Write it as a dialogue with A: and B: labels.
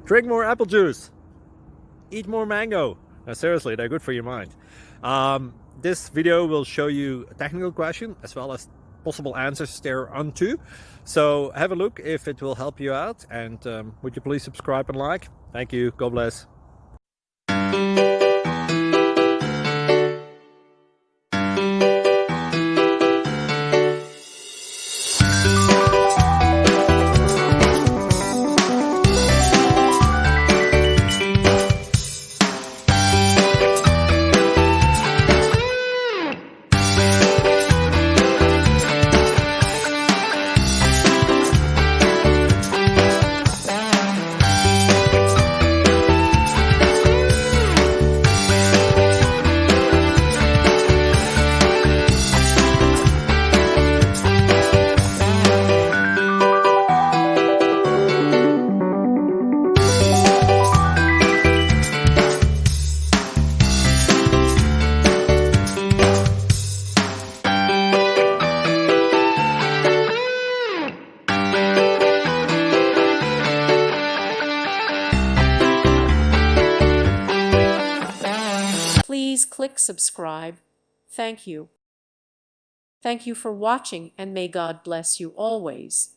A: Drink more apple juice. Eat more mango. Seriously, they're good for your mind. This video will show you a technical question as well as possible answers thereunto. So have a look if it will help you out, and would you please subscribe and like? Thank you. God bless.
B: Please click subscribe. Thank you. Thank you for watching, and may God bless you always.